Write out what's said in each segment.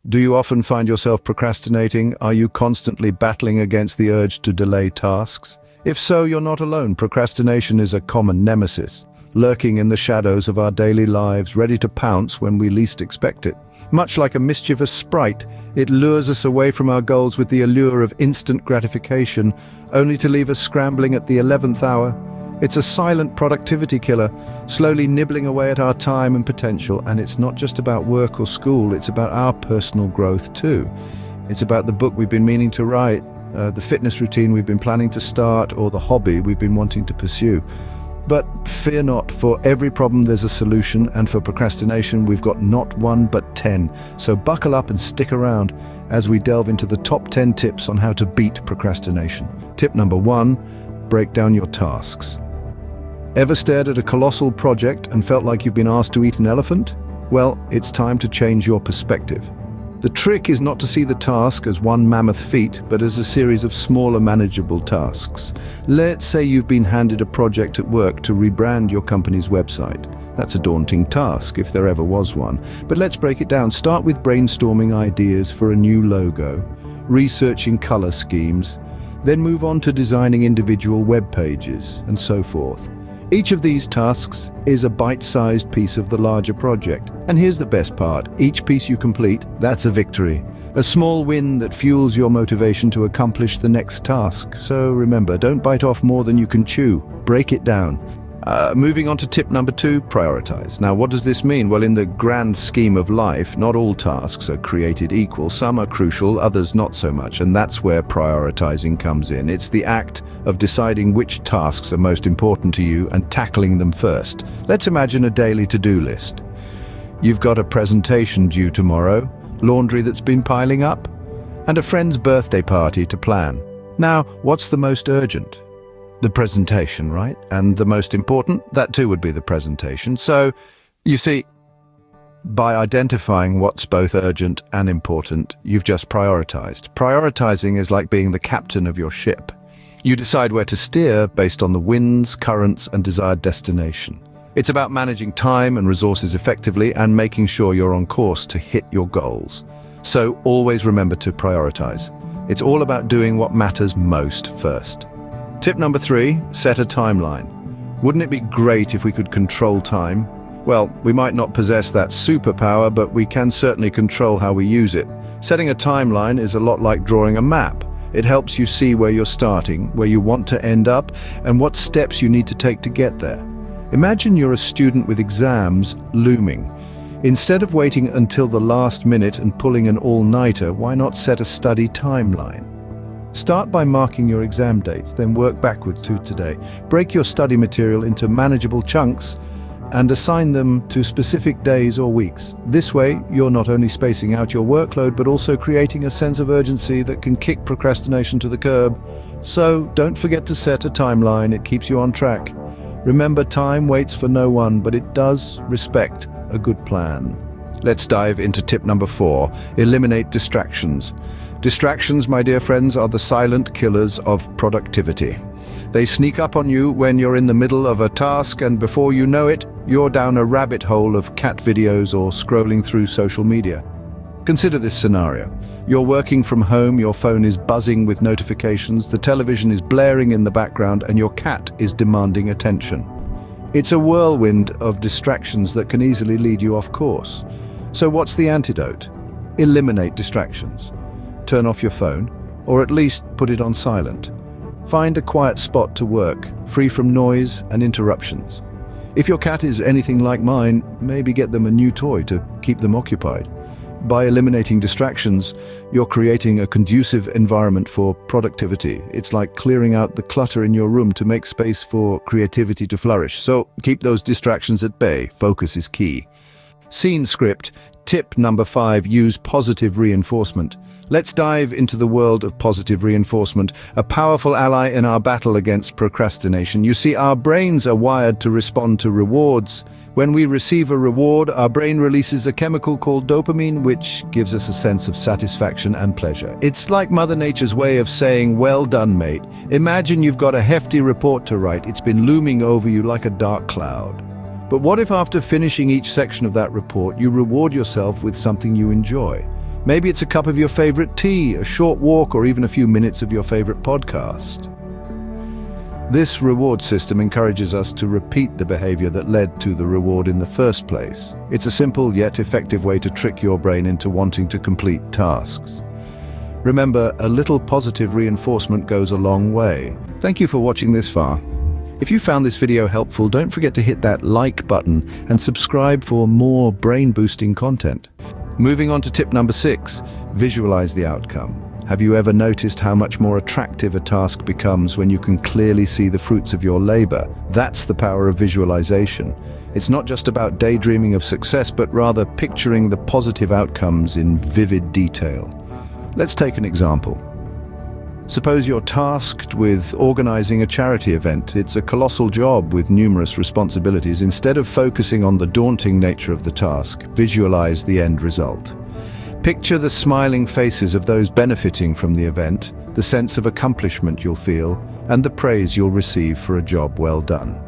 Do you often find yourself procrastinating? Are you constantly battling against the urge to delay tasks? If so, you're not alone. Procrastination is a common nemesis, lurking in the shadows of our daily lives, ready to pounce when we least expect it. Much like a mischievous sprite, it lures us away from our goals with the allure of instant gratification, only to leave us scrambling at the 11th hour. It's a silent productivity killer, slowly nibbling away at our time and potential. And it's not just about work or school, it's about our personal growth too. It's about the book we've been meaning to write, the fitness routine we've been planning to start, or the hobby we've been wanting to pursue. But fear not, for every problem there's a solution, and for procrastination we've got not one but 10. So buckle up and stick around as we delve into the top 10 tips on how to beat procrastination. Tip number 1, break down your tasks. Ever stared at a colossal project and felt like you've been asked to eat an elephant? Well, it's time to change your perspective. The trick is not to see the task as one mammoth feat, but as a series of smaller, manageable tasks. Let's say you've been handed a project at work to rebrand your company's website. That's a daunting task, if there ever was one. But let's break it down. Start with brainstorming ideas for a new logo, researching color schemes, then move on to designing individual web pages, and so forth. Each of these tasks is a bite-sized piece of the larger project. And here's the best part. Each piece you complete, that's a victory. A small win that fuels your motivation to accomplish the next task. So remember, don't bite off more than you can chew. Break it down. Moving on to tip number 2, prioritize. Now, what does this mean? Well, in the grand scheme of life, not all tasks are created equal. Some are crucial, others not so much, and that's where prioritizing comes in. It's the act of deciding which tasks are most important to you and tackling them first. Let's imagine a daily to-do list. You've got a presentation due tomorrow, laundry that's been piling up, and a friend's birthday party to plan. Now, what's the most urgent? The presentation, right? And the most important? That too would be the presentation. So, you see, by identifying what's both urgent and important, you've just prioritized. Prioritizing is like being the captain of your ship. You decide where to steer based on the winds, currents, and desired destination. It's about managing time and resources effectively and making sure you're on course to hit your goals. So always remember to prioritize. It's all about doing what matters most first. Tip number 3, set a timeline. Wouldn't it be great if we could control time? Well, we might not possess that superpower, but we can certainly control how we use it. Setting a timeline is a lot like drawing a map. It helps you see where you're starting, where you want to end up, and what steps you need to take to get there. Imagine you're a student with exams looming. Instead of waiting until the last minute and pulling an all-nighter, why not set a study timeline? Start by marking your exam dates, then work backwards to today. Break your study material into manageable chunks and assign them to specific days or weeks. This way, you're not only spacing out your workload, but also creating a sense of urgency that can kick procrastination to the curb. So don't forget to set a timeline. It keeps you on track. Remember, time waits for no one, but it does respect a good plan. Let's dive into tip number 4, eliminate distractions. Distractions, my dear friends, are the silent killers of productivity. They sneak up on you when you're in the middle of a task, and before you know it, you're down a rabbit hole of cat videos or scrolling through social media. Consider this scenario. You're working from home, your phone is buzzing with notifications, the television is blaring in the background, and your cat is demanding attention. It's a whirlwind of distractions that can easily lead you off course. So what's the antidote? Eliminate distractions. Turn off your phone, or at least put it on silent. Find a quiet spot to work, free from noise and interruptions. If your cat is anything like mine, maybe get them a new toy to keep them occupied. By eliminating distractions, you're creating a conducive environment for productivity. It's like clearing out the clutter in your room to make space for creativity to flourish. So keep those distractions at bay. Focus is key. Scene script. Tip number 5, use positive reinforcement. Let's dive into the world of positive reinforcement, a powerful ally in our battle against procrastination. You see, our brains are wired to respond to rewards. When we receive a reward, our brain releases a chemical called dopamine, which gives us a sense of satisfaction and pleasure. It's like Mother Nature's way of saying, well done, mate. Imagine you've got a hefty report to write. It's been looming over you like a dark cloud. But what if after finishing each section of that report, you reward yourself with something you enjoy? Maybe it's a cup of your favorite tea, a short walk, or even a few minutes of your favorite podcast. This reward system encourages us to repeat the behavior that led to the reward in the first place. It's a simple yet effective way to trick your brain into wanting to complete tasks. Remember, a little positive reinforcement goes a long way. Thank you for watching this far. If you found this video helpful, don't forget to hit that like button and subscribe for more brain-boosting content. Moving on to tip number 6, visualize the outcome. Have you ever noticed how much more attractive a task becomes when you can clearly see the fruits of your labor? That's the power of visualization. It's not just about daydreaming of success, but rather picturing the positive outcomes in vivid detail. Let's take an example. Suppose you're tasked with organizing a charity event. It's a colossal job with numerous responsibilities. Instead of focusing on the daunting nature of the task, visualize the end result. Picture the smiling faces of those benefiting from the event, the sense of accomplishment you'll feel, and the praise you'll receive for a job well done.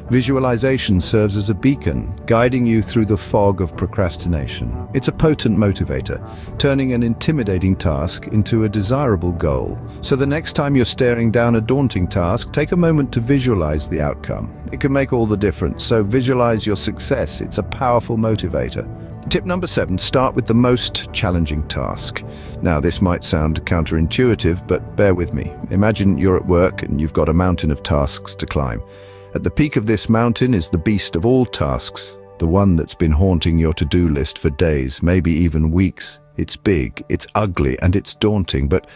Visualization serves as a beacon, guiding you through the fog of procrastination. It's a potent motivator, turning an intimidating task into a desirable goal. So the next time you're staring down a daunting task, take a moment to visualize the outcome. It can make all the difference, so visualize your success. It's a powerful motivator. Tip number 7, start with the most challenging task. Now, this might sound counterintuitive, but bear with me. Imagine you're at work and you've got a mountain of tasks to climb. At the peak of this mountain is the beast of all tasks, the one that's been haunting your to-do list for days, maybe even weeks. It's big, it's ugly, and it's daunting, but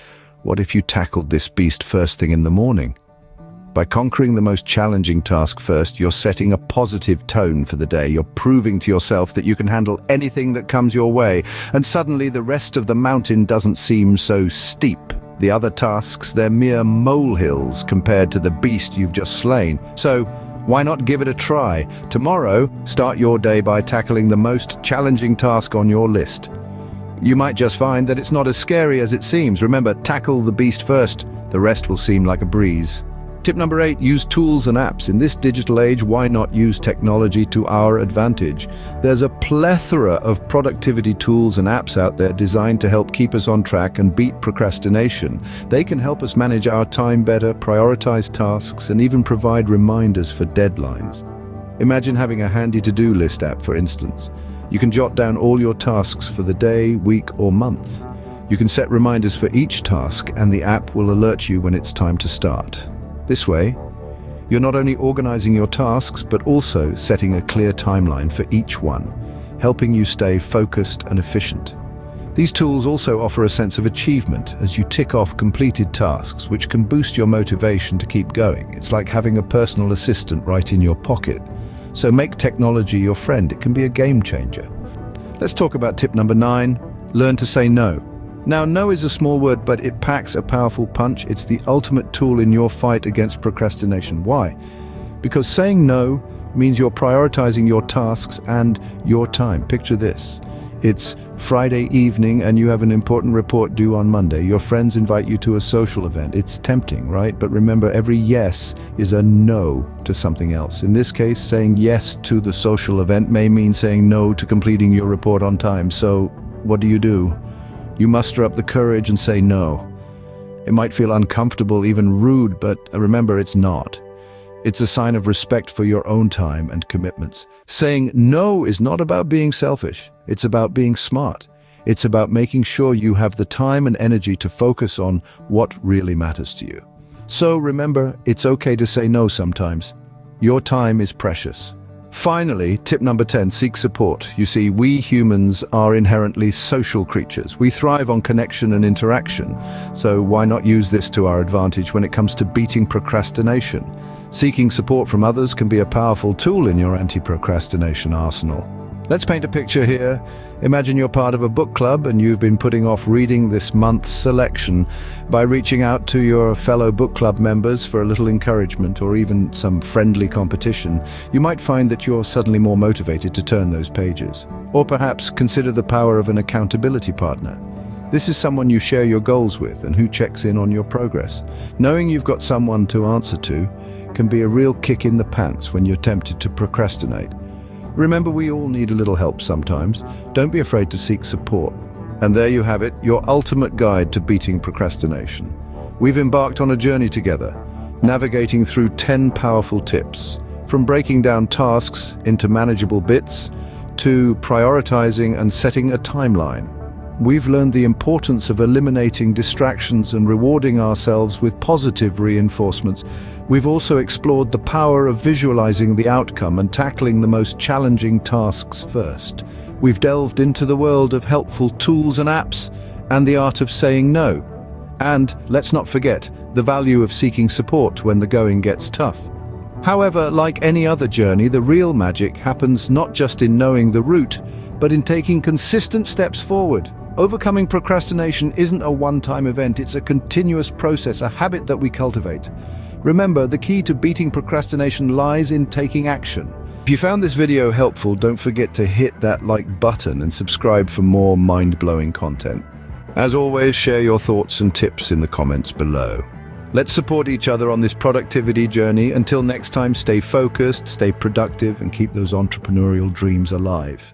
what if you tackled this beast first thing in the morning? By conquering the most challenging task first, you're setting a positive tone for the day. You're proving to yourself that you can handle anything that comes your way, and suddenly the rest of the mountain doesn't seem so steep. The other tasks, they're mere molehills compared to the beast you've just slain. So, why not give it a try? Tomorrow, start your day by tackling the most challenging task on your list. You might just find that it's not as scary as it seems. Remember, tackle the beast first. The rest will seem like a breeze. Tip number 8, use tools and apps. In this digital age, why not use technology to our advantage? There's a plethora of productivity tools and apps out there designed to help keep us on track and beat procrastination. They can help us manage our time better, prioritize tasks, and even provide reminders for deadlines. Imagine having a handy to-do list app, for instance. You can jot down all your tasks for the day, week, or month. You can set reminders for each task, and the app will alert you when it's time to start. This way, you're not only organizing your tasks, but also setting a clear timeline for each one, helping you stay focused and efficient. These tools also offer a sense of achievement as you tick off completed tasks, which can boost your motivation to keep going. It's like having a personal assistant right in your pocket. So make technology your friend. It can be a game changer. Let's talk about tip number 9, learn to say no. Now, no is a small word, but it packs a powerful punch. It's the ultimate tool in your fight against procrastination. Why? Because saying no means you're prioritizing your tasks and your time. Picture this. It's Friday evening and you have an important report due on Monday. Your friends invite you to a social event. It's tempting, right? But remember, every yes is a no to something else. In this case, saying yes to the social event may mean saying no to completing your report on time. So what do? You muster up the courage and say no. It might feel uncomfortable, even rude, but remember, it's not. It's a sign of respect for your own time and commitments. Saying no is not about being selfish. It's about being smart. It's about making sure you have the time and energy to focus on what really matters to you. So remember, it's okay to say no sometimes. Your time is precious. Finally, tip number 10, seek support. You see, we humans are inherently social creatures. We thrive on connection and interaction. So why not use this to our advantage when it comes to beating procrastination? Seeking support from others can be a powerful tool in your anti-procrastination arsenal. Let's paint a picture here. Imagine you're part of a book club and you've been putting off reading this month's selection. By reaching out to your fellow book club members for a little encouragement or even some friendly competition, you might find that you're suddenly more motivated to turn those pages. Or perhaps consider the power of an accountability partner. This is someone you share your goals with and who checks in on your progress. Knowing you've got someone to answer to can be a real kick in the pants when you're tempted to procrastinate. Remember, we all need a little help sometimes. Don't be afraid to seek support. And there you have it, your ultimate guide to beating procrastination. We've embarked on a journey together, navigating through 10 powerful tips, from breaking down tasks into manageable bits to prioritizing and setting a timeline. We've learned the importance of eliminating distractions and rewarding ourselves with positive reinforcements. We've also explored the power of visualizing the outcome and tackling the most challenging tasks first. We've delved into the world of helpful tools and apps and the art of saying no. And let's not forget the value of seeking support when the going gets tough. However, like any other journey, the real magic happens not just in knowing the route, but in taking consistent steps forward. Overcoming procrastination isn't a one-time event, it's a continuous process, a habit that we cultivate. Remember, the key to beating procrastination lies in taking action. If you found this video helpful, don't forget to hit that like button and subscribe for more mind-blowing content. As always, share your thoughts and tips in the comments below. Let's support each other on this productivity journey. Until next time, stay focused, stay productive, and keep those entrepreneurial dreams alive.